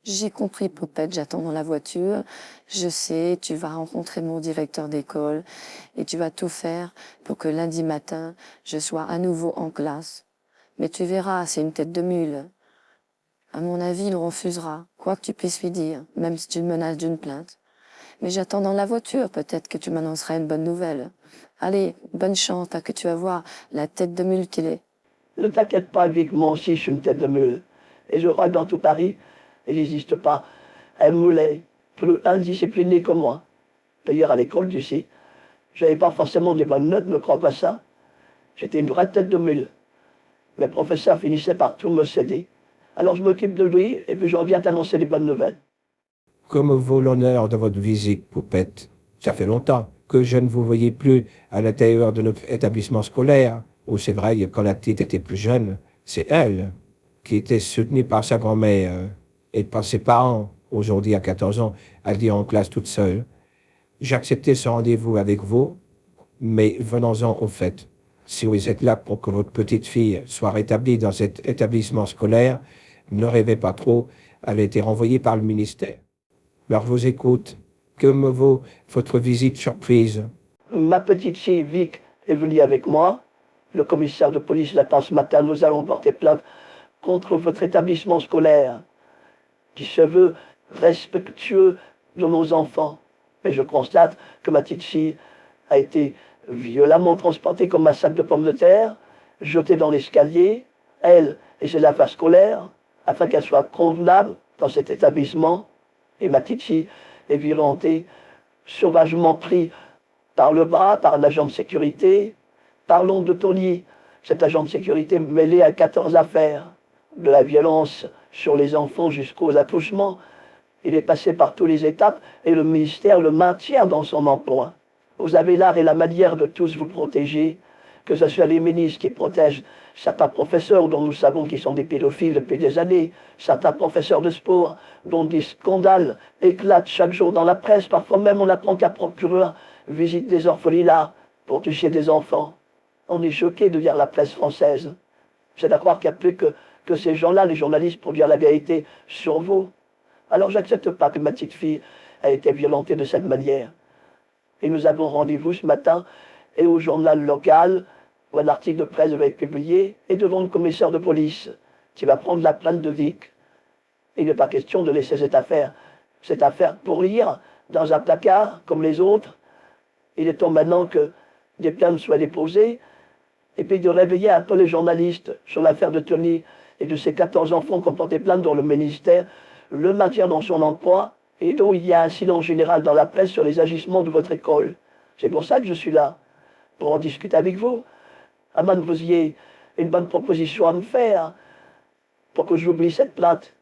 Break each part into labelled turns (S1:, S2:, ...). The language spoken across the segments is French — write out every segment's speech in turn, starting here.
S1: J'ai compris, Poupette, j'attends dans la voiture. Je sais, tu vas rencontrer mon directeur d'école et tu vas tout faire pour que lundi matin, je sois à nouveau en classe. Mais tu verras, c'est une tête de mule. À mon avis, il refusera, quoi que tu puisses lui dire, même si tu le menaces d'une plainte. Mais j'attends dans la voiture, peut-être que tu m'annonceras une bonne nouvelle. Allez, bonne chance, parce que tu vas voir la tête de mule qu'il est.
S2: Ne t'inquiète pas, Vic, moi aussi je suis une tête de mule. Et je crois que dans tout Paris, il n'existe pas un moulet plus indiscipliné que moi. D'ailleurs, à l'école d'ici, je n'avais pas forcément des bonnes notes, ne crois pas ça. J'étais une vraie tête de mule. Mes professeurs finissaient par tout me céder. Alors je m'occupe de lui et puis je reviens t'annoncer les bonnes nouvelles.
S3: Comme vaut l'honneur de votre visite, Poupette? Ça fait longtemps que je ne vous voyais plus à l'intérieur de notre établissement scolaire, où c'est vrai, quand la petite était plus jeune, c'est elle qui était soutenue par sa grand-mère et par ses parents, aujourd'hui à 14 ans, elle est en classe toute seule. J'ai accepté ce rendez-vous avec vous, mais venons-en au fait. Si vous êtes là pour que votre petite fille soit rétablie dans cet établissement scolaire, ne rêvez pas trop, elle a été renvoyée par le ministère. Alors je vous écoute. Que me vaut votre visite surprise?
S2: Ma petite fille Vic est venue avec moi. Le commissaire de police l'attend ce matin. Nous allons porter plainte contre votre établissement scolaire qui se veut respectueux de nos enfants. Mais je constate que ma petite fille a été violemment transportée comme un sac de pommes de terre, jetée dans l'escalier, elle et ses affaires scolaires, afin qu'elle soit convenable dans cet établissement. Et ma petite fille est violentée, sauvagement prise par le bras, par un agent de sécurité. Parlons de Tony, cet agent de sécurité mêlé à 14 affaires, de la violence sur les enfants jusqu'aux accouchements. Il est passé par toutes les étapes et le ministère le maintient dans son emploi. Vous avez l'art et la manière de tous vous protéger, que ce soit les ministres qui protègent certains professeurs dont nous savons qu'ils sont des pédophiles depuis des années, certains professeurs de sport dont des scandales éclatent chaque jour dans la presse. Parfois même on apprend qu'un procureur visite des orphelinats pour toucher des enfants. On est choqué de lire la presse française. C'est à croire qu'il n'y a plus que ces gens-là, les journalistes, pour dire la vérité sur vous. Alors j'accepte pas que ma petite fille a été violentée de cette manière. Et nous avons rendez-vous ce matin et au journal local où un article de presse va être publié et devant le commissaire de police qui va prendre la plainte de Vic. Il n'est pas question de laisser cette affaire pourrir dans un placard comme les autres. Il est temps maintenant que des plaintes soient déposées et puis de réveiller un peu les journalistes sur l'affaire de Tony et de ces 14 enfants qui ont porté plainte dans le ministère, le maintien dans son emploi et dont il y a un silence général dans la presse sur les agissements de votre école. C'est pour ça que je suis là, pour en discuter avec vous. À moins que vous ayez une bonne proposition à me faire pour que j'oublie cette plainte.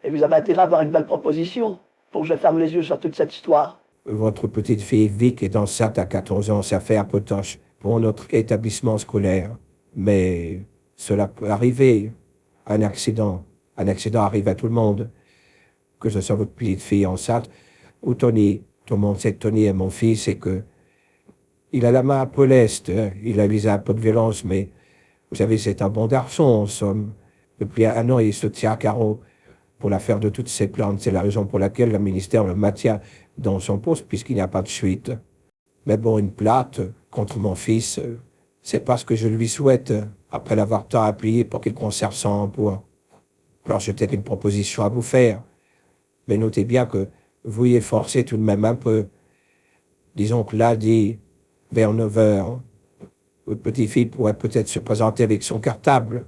S2: Et vous avez intérêt à avoir une belle proposition pour que je ferme les yeux sur toute cette histoire.
S3: Votre petite fille Vic est enceinte à 14 ans, ça fait un peu tâche pour notre établissement scolaire. Mais cela peut arriver. Un accident arrive à tout le monde. Que ce soit votre petite fille enceinte ou Tony. Tout le monde sait que Tony est mon fils et que il a la main un peu leste, hein. Il a visé un peu de violence, mais vous savez, c'est un bon garçon, en somme. Depuis un an, il se tient à carreau pour l'affaire de toutes ces plaintes. C'est la raison pour laquelle le ministère le maintient dans son poste, puisqu'il n'y a pas de suite. Mais bon, une plainte contre mon fils, c'est pas ce que je lui souhaite, après l'avoir tant appuyé pour qu'il conserve son emploi. Alors j'ai peut-être une proposition à vous faire. Mais notez bien que vous y efforcez tout de même un peu. Disons que lundi, vers 9 heures, votre petite fille pourrait peut-être se présenter avec son cartable.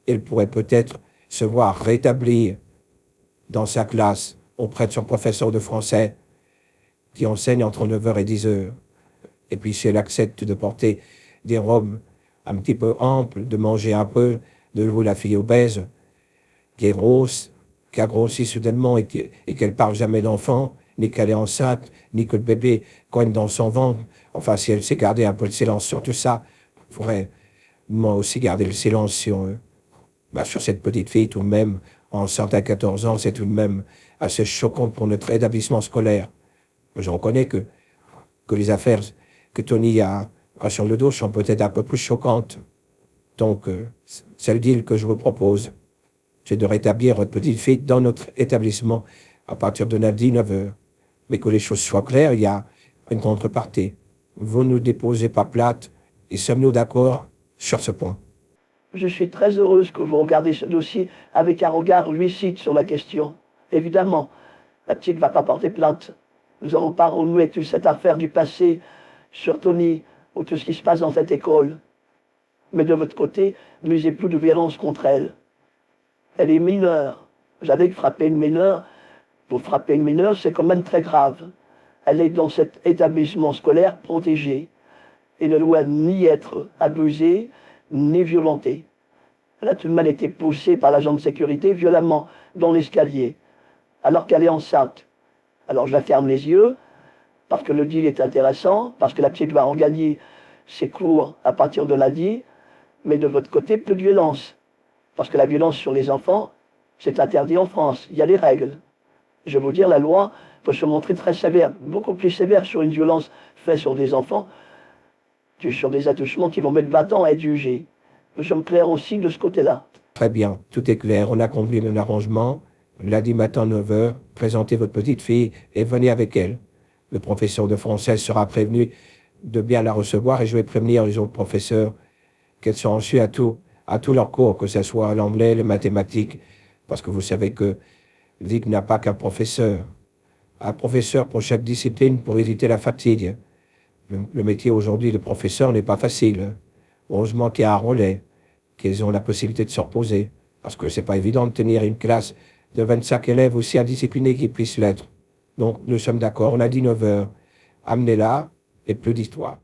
S3: Elle pourrait peut-être se voir rétablie dans sa classe auprès de son professeur de français qui enseigne entre 9 heures et 10 heures. Et puis si elle accepte de porter des robes un petit peu amples, de manger un peu, de jouer la fille obèse, qui est grosse, qui a grossi soudainement et qu'elle parle jamais d'enfant, ni qu'elle est enceinte, ni que le bébé cogne dans son ventre. Enfin, si elle sait garder un peu le silence sur tout ça, il faudrait moi aussi garder le silence sur cette petite fille tout de même, enceinte à 14 ans, c'est tout de même assez choquant pour notre établissement scolaire. Je reconnais que les affaires que Tony a sur le dos sont peut-être un peu plus choquantes. Donc, c'est le deal que je vous propose. c'est de rétablir votre petite fille dans notre établissement à partir de 9 heures. Mais que les choses soient claires, il y a une contrepartie. Vous ne nous déposez pas plate et sommes-nous d'accord sur ce point?
S2: Je suis très heureuse que vous regardiez ce dossier avec un regard lucide sur la question. Évidemment, la petite ne va pas porter plainte. Nous n'allons pas renouer toute cette affaire du passé sur Tony ou tout ce qui se passe dans cette école. Mais de votre côté, n'usez plus de violence contre elle. Elle est mineure. Vous savez que frapper une mineure, pour frapper une mineure, c'est quand même très grave. Elle est dans cet établissement scolaire protégé et ne doit ni être abusée, ni violentée. Elle a tout de même été poussée par l'agent de sécurité violemment dans l'escalier, alors qu'elle est enceinte. Alors je la ferme les yeux, parce que le deal est intéressant, parce que la petite va en gagner ses cours à partir de lundi, mais de votre côté, plus de violence. Parce que la violence sur les enfants, c'est interdit en France. Il y a des règles. Je vais vous dire, la loi peut se montrer très sévère, beaucoup plus sévère sur une violence faite sur des enfants que sur des attouchements qui vont mettre 20 ans à être jugés. Nous sommes clairs aussi de ce côté-là.
S3: Très bien, tout est clair. On a convenu d'un arrangement. Lundi matin, 9 heures, présentez votre petite fille et venez avec elle. Le professeur de français sera prévenu de bien la recevoir et je vais prévenir les autres professeurs qu'elles sont reçues à tous leurs cours, que ce soit l'anglais, les mathématiques, parce que vous savez que Vic n'a pas qu'un professeur. Un professeur pour chaque discipline pour éviter la fatigue. Le métier aujourd'hui de professeur n'est pas facile. Heureusement qu'il y a un relais, qu'ils ont la possibilité de se reposer, parce que c'est pas évident de tenir une classe de 25 élèves aussi indisciplinés qu'ils puissent l'être. Donc nous sommes d'accord, on a dit 9 heures. Amenez-la et plus d'histoire.